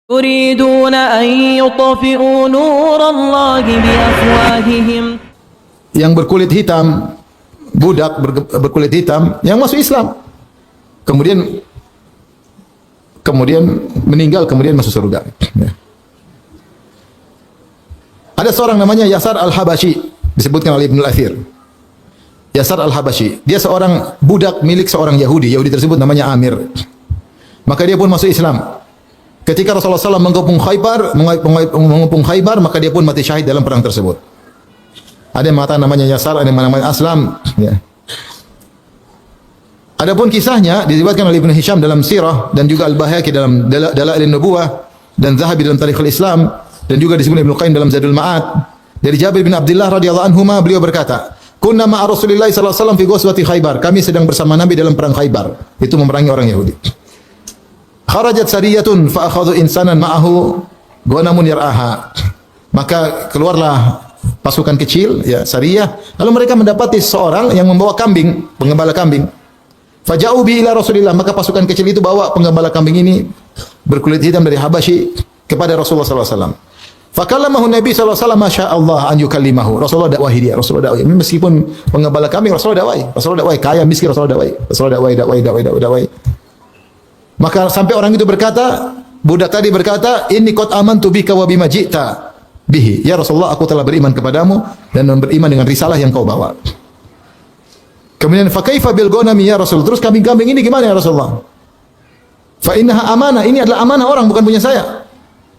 يريدون أن يطفئوا نور الله بأفواههم. Yang berkulit hitam, budak berkulit hitam yang masuk Islam, kemudian meninggal, kemudian masuk surga. Ya. Ada seorang namanya Yasar Al-Habashi, disebutkan oleh Ibnu Al-Athir. Yasar Al-Habashi, dia seorang budak milik seorang Yahudi. Yahudi tersebut namanya Amir. Maka dia pun masuk Islam. Ketika Rasulullah SAW mengepung Khaybar, maka dia pun mati syahid dalam perang tersebut. Ada yang mengatakan namanya Yasar, ada yang namanya Aslam. Ya. Adapun kisahnya diriwayatkan oleh Ibnu Hisham dalam Sirah dan juga Al-Baihaqi dalam Dalail Nubuwah dan Zahabi dalam Tarikhul Islam dan juga disebut Ibnu Qayyim dalam Zadul Ma'ad. Dari Jabir bin Abdullah radhiyallahu anhuma, beliau berkata, "Kunna ma'a Rasulillah sallallahu alaihi wasallam fi ghazwati Khaybar." Kami sedang bersama Nabi dalam perang Khaybar. Itu memerangi orang Yahudi. Kharajat sariyatun fa akhadhu insanan ma'ahu ghanamun yar'aha. Maka keluarlah pasukan kecil, ya, sariyah, lalu mereka mendapati seorang yang membawa kambing, penggembala kambing. Faja'u bi ila Rasulillah, maka pasukan kecil itu bawa penggembala kambing ini berkulit hitam dari Habasyi kepada Rasulullah sallallahu alaihi wasallam. Fakallamahu Nabi sallallahu alaihi wasallam, masyaallah an yukallimahu. Rasulullah dakwahi dia, Rasulullah dakwahi. Meskipun penggembala kambing, Rasulullah dakwahi, kaya miskin Rasulullah dakwahi. Maka sampai orang itu berkata, budak tadi berkata, "Inni qad amantu bika wa bima ji'ta bihi." Ya Rasulullah, aku telah beriman kepadamu dan beriman dengan risalah yang kau bawa. Kemudian fa kaifa bil ghanami ya Rasul? Terus kambing-kambing ini gimana ya Rasulullah? Fa innaha amanah, ini adalah amanah orang, bukan punya saya.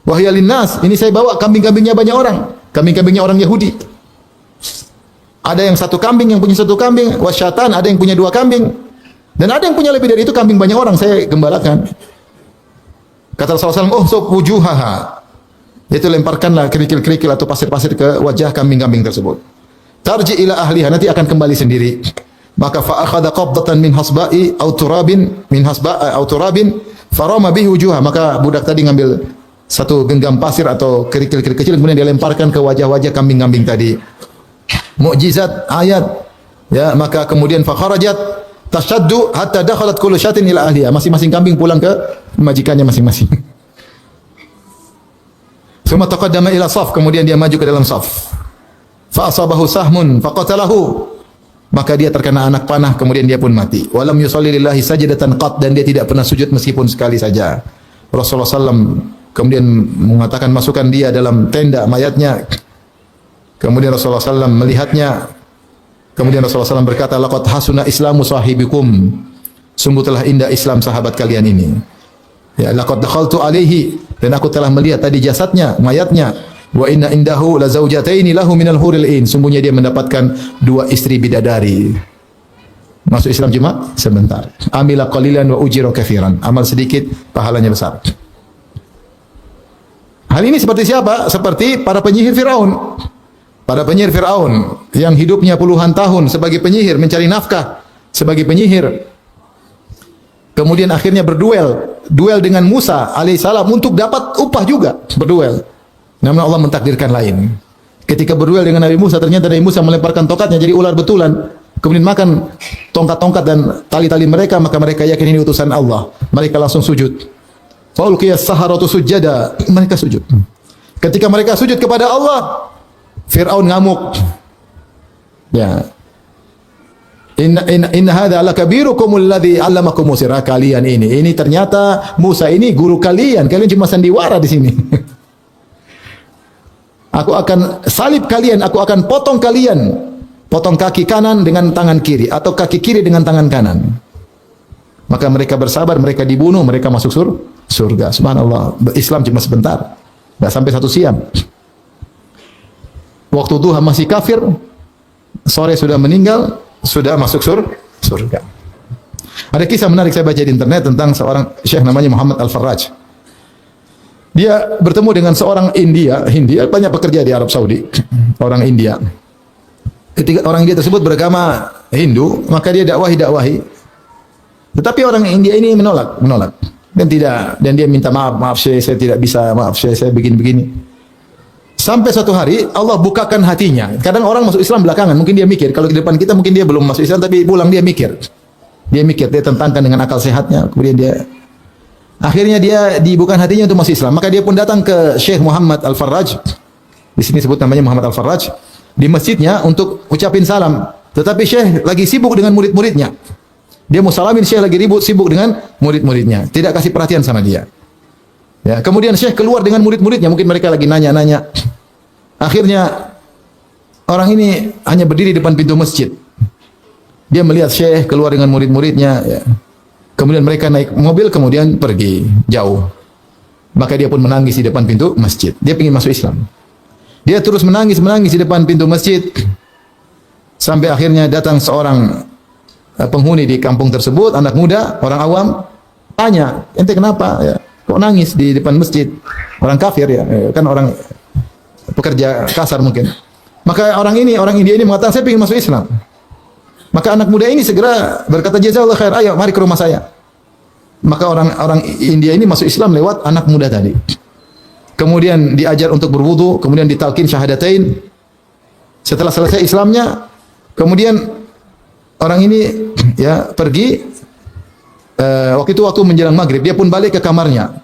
Wa hiya linnas, ini saya bawa kambing-kambingnya banyak orang, kambing-kambingnya orang Yahudi. Ada yang satu kambing, yang punya satu kambing, wasyatan, ada yang punya dua kambing. Dan ada yang punya lebih dari itu, kambing banyak orang, saya gembalakan. Kata Rasulullah SAW, "Oh, sok wujuhaha." Itu lemparkanlah kerikil-kerikil atau pasir-pasir ke wajah kambing-kambing tersebut. Tarji ila ahliha, nanti akan kembali sendiri. Maka fa akhadha qabdatan min hasba'i aw turabin farama bihi wujuha. Maka budak tadi ngambil satu genggam pasir atau kerikil-kerikil kecil, kemudian dia lemparkan ke wajah-wajah kambing-kambing tadi. Mukjizat ayat. Ya, maka kemudian fa kharajat tasyaddu hatta dakhalat kullu syatin ila ahliha. Masing-masing kambing pulang ke majikannya masing-masing. Tsumma taqaddama ila saf, kemudian dia maju ke dalam saf. Fa asabahu sahmun faqatalahu. Maka dia terkena anak panah, kemudian dia pun mati. Walam yusalli lillahi sajdatan qat, dan dia tidak pernah sujud meskipun sekali saja. Rasulullah SAW kemudian mengatakan, masukkan dia dalam tenda mayatnya. Kemudian Rasulullah SAW melihatnya. Kemudian Rasulullah SAW berkata, laqad hasuna islamu sahibikum. Sungguh telah indah Islam sahabat kalian ini. Ya, laqad dakhaltu alaihi, dan aku telah melihat tadi jasadnya, mayatnya. Wa inna indahu la zaujataini lahu minal huril ain. Sungguhnya dia mendapatkan dua istri bidadari. Masuk Islam cuma sebentar. Amila qalilan wa ujira katsiran. Amal sedikit, pahalanya besar. Hal ini seperti siapa? Seperti para penyihir Firaun. Para penyihir Firaun yang hidupnya puluhan tahun sebagai penyihir, mencari nafkah sebagai penyihir. Kemudian akhirnya duel dengan Musa alaihissalam untuk dapat upah juga, berduel. Namun Allah mentakdirkan lain. Ketika berduel dengan Nabi Musa, ternyata Nabi Musa melemparkan tongkatnya jadi ular betulan. Kemudian makan tongkat-tongkat dan tali-tali mereka, maka mereka yakin ini utusan Allah. Mereka langsung sujud. Faulqiyas saharatu sujada. Mereka sujud. Ketika mereka sujud kepada Allah, Fir'aun ngamuk. Ya. Inna hadza lakabirukum alladhi 'allamakum sirra. Kalian ini ternyata Musa ini guru kalian. Kalian cuma sandiwara di sini. Aku akan salib kalian, aku akan potong kalian. Potong kaki kanan dengan tangan kiri, atau kaki kiri dengan tangan kanan. Maka mereka bersabar, mereka dibunuh, mereka masuk surga. Subhanallah, Islam cuma sebentar, tidak sampai satu siang. Waktu duha masih kafir, sore sudah meninggal, sudah masuk surga. Ada kisah menarik saya baca di internet tentang seorang syekh namanya Muhammad Al-Farraj. Dia bertemu dengan seorang India, banyak pekerja di Arab Saudi, orang India. Ketika orang India tersebut beragama Hindu, maka dia dakwahi. Tetapi orang India ini menolak dan dia minta maaf saya tidak bisa, saya begini. Sampai suatu hari Allah bukakan hatinya. Kadang orang masuk Islam belakangan, mungkin dia mikir, kalau di depan kita mungkin dia belum masuk Islam, tapi pulang dia mikir, dia tentangkan dengan akal sehatnya, kemudian dia Akhirnya dia dibukakan hatinya untuk masuk Islam. Maka dia pun datang ke Syekh Muhammad Al-Farraj. Di sini sebut namanya Muhammad Al-Farraj. Di masjidnya untuk ucapin salam. Tetapi Syekh lagi sibuk dengan murid-muridnya. Dia mau salamin, Syekh lagi sibuk dengan murid-muridnya. Tidak kasih perhatian sama dia. Ya, kemudian Syekh keluar dengan murid-muridnya. Mungkin mereka lagi nanya-nanya. Akhirnya orang ini hanya berdiri depan pintu masjid. Dia melihat Syekh keluar dengan murid-muridnya. Ya. Kemudian mereka naik mobil, kemudian pergi jauh. Maka dia pun menangis di depan pintu masjid. Dia ingin masuk Islam. Dia terus menangis di depan pintu masjid. Sampai akhirnya datang seorang penghuni di kampung tersebut, anak muda, orang awam, tanya, ente kenapa? Ya, kok nangis di depan masjid? Orang kafir ya, kan orang pekerja kasar mungkin. Maka orang India ini mengatakan, saya ingin masuk Islam. Maka anak muda ini segera berkata, jazakallahu khair, ayo mari ke rumah saya. Maka orang India ini masuk Islam lewat anak muda tadi. Kemudian diajar untuk berwudu, kemudian ditalkin syahadatain. Setelah selesai Islamnya, kemudian orang ini ya pergi. Waktu menjelang maghrib, dia pun balik ke kamarnya.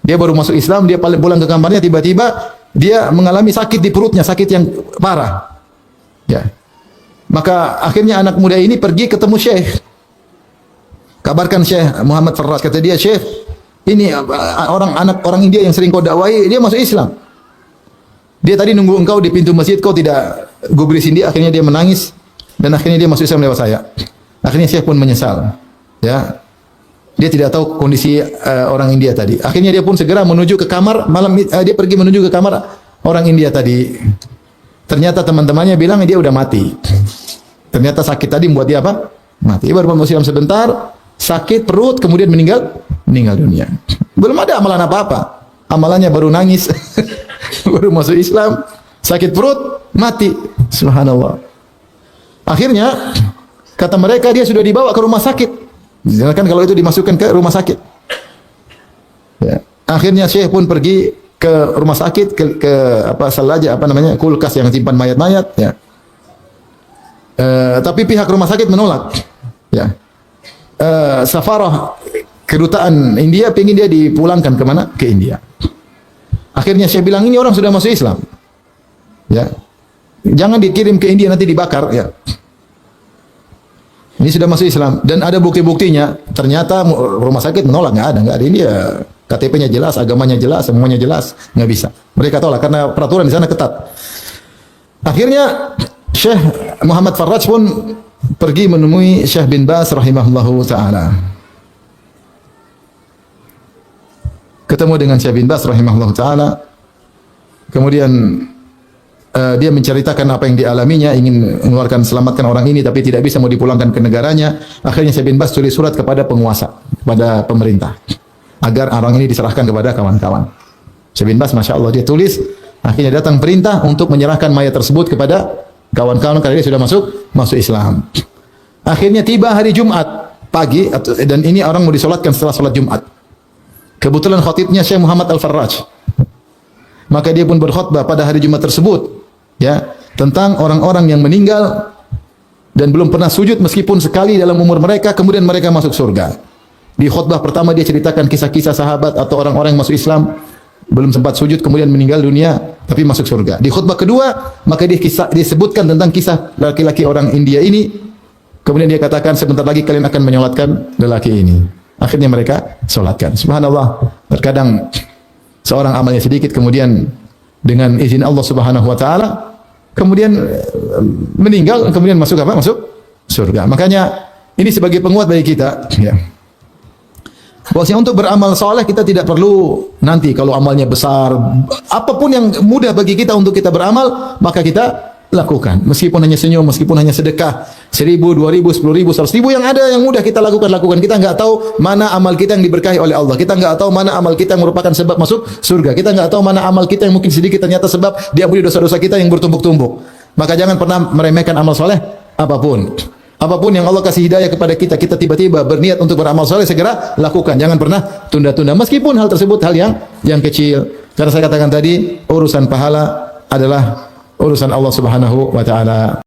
Dia baru masuk Islam, dia pulang ke kamarnya, tiba-tiba dia mengalami sakit di perutnya, sakit yang parah. Ya. Maka akhirnya anak muda ini pergi ketemu Syekh. Kabarkan Syekh Muhammad Farraj, kata dia, Syekh, ini orang India yang sering kau dakwai, dia masuk Islam. Dia tadi nunggu engkau di pintu masjid, kau tidak gubrisin dia, akhirnya dia menangis dan akhirnya dia masuk Islam lewat saya. Akhirnya Syekh pun menyesal. Ya. Dia tidak tahu kondisi orang India tadi. Akhirnya dia pun segera menuju ke kamar, dia pergi menuju ke kamar orang India tadi. Ternyata teman-temannya bilang dia udah mati. Ternyata sakit tadi membuat dia apa? Mati. Baru masuk Islam sebentar, sakit perut, kemudian meninggal dunia. Belum ada amalan apa-apa. Amalannya baru nangis, baru masuk Islam, sakit perut, mati. Subhanallah. Akhirnya kata mereka dia sudah dibawa ke rumah sakit. Kan kalau itu dimasukkan ke rumah sakit. Ya. Akhirnya Syekh pun pergi ke rumah sakit, ke kulkas yang simpan mayat-mayat. Ya. Tapi pihak rumah sakit menolak. Ya. Safarah kedutaan India pengen dia dipulangkan kemana? Ke India. Akhirnya Syekh bilang, ini orang sudah masuk Islam. Ya. Jangan dikirim ke India, nanti dibakar. Ya. Ini sudah masuk Islam dan ada bukti-buktinya. Ternyata rumah sakit menolak, nggak ada ini ya. KTP-nya jelas, agamanya jelas, semuanya jelas, nggak bisa. Mereka tolak karena peraturan di sana ketat. Akhirnya Syekh Muhammad Farraj pun pergi menemui Syekh bin Baz rahimahullahu taala. Ketemu dengan Syekh bin Baz rahimahullahu taala. Kemudian dia menceritakan apa yang dialaminya, ingin mengeluarkan selamatkan orang ini tapi tidak bisa, mau dipulangkan ke negaranya. Akhirnya Syekh bin Baz tulis surat kepada penguasa, kepada pemerintah, agar orang ini diserahkan kepada kawan-kawan. Syekh bin Baz, Masya Allah, dia tulis. Akhirnya datang perintah untuk menyerahkan mayat tersebut kepada kawan-kawan karena dia sudah masuk Islam. Akhirnya tiba hari Jumat pagi, dan ini orang mau disolatkan setelah solat Jumat. Kebetulan khatibnya Syekh Muhammad Al-Farraj. Maka dia pun berkhutbah pada hari Jumat tersebut, ya, tentang orang-orang yang meninggal dan belum pernah sujud meskipun sekali dalam umur mereka, kemudian mereka masuk surga. Di khutbah pertama dia ceritakan kisah-kisah sahabat atau orang-orang yang masuk Islam belum sempat sujud kemudian meninggal dunia tapi masuk surga. Di khutbah kedua maka disebutkan tentang kisah laki-laki orang India ini. Kemudian dia katakan, sebentar lagi kalian akan menyolatkan lelaki ini. Akhirnya mereka solatkan. Subhanallah. Terkadang seorang amalnya sedikit, kemudian dengan izin Allah Subhanahu wa taala kemudian meninggal, kemudian masuk apa? Masuk surga. Makanya ini sebagai penguat bagi kita, ya. Bahwasanya untuk beramal saleh kita tidak perlu nanti kalau amalnya besar, apapun yang mudah bagi kita untuk kita beramal, maka kita lakukan. Meskipun hanya senyum, meskipun hanya sedekah 1.000, 2.000, 10.000, 100.000 yang ada yang mudah kita lakukan. Kita nggak tahu mana amal kita yang diberkahi oleh Allah. Kita nggak tahu mana amal kita yang merupakan sebab masuk surga. Kita nggak tahu mana amal kita yang mungkin sedikit ternyata sebab diampuni dosa-dosa kita yang bertumbuk-tumbuk. Maka jangan pernah meremehkan amal soleh apapun. Apapun yang Allah kasih hidayah kepada kita, kita tiba-tiba berniat untuk beramal soleh, segera lakukan. Jangan pernah tunda-tunda. Meskipun hal tersebut hal yang kecil. Karena saya katakan tadi, urusan pahala adalah urusan Allah Subhanahu wa taala.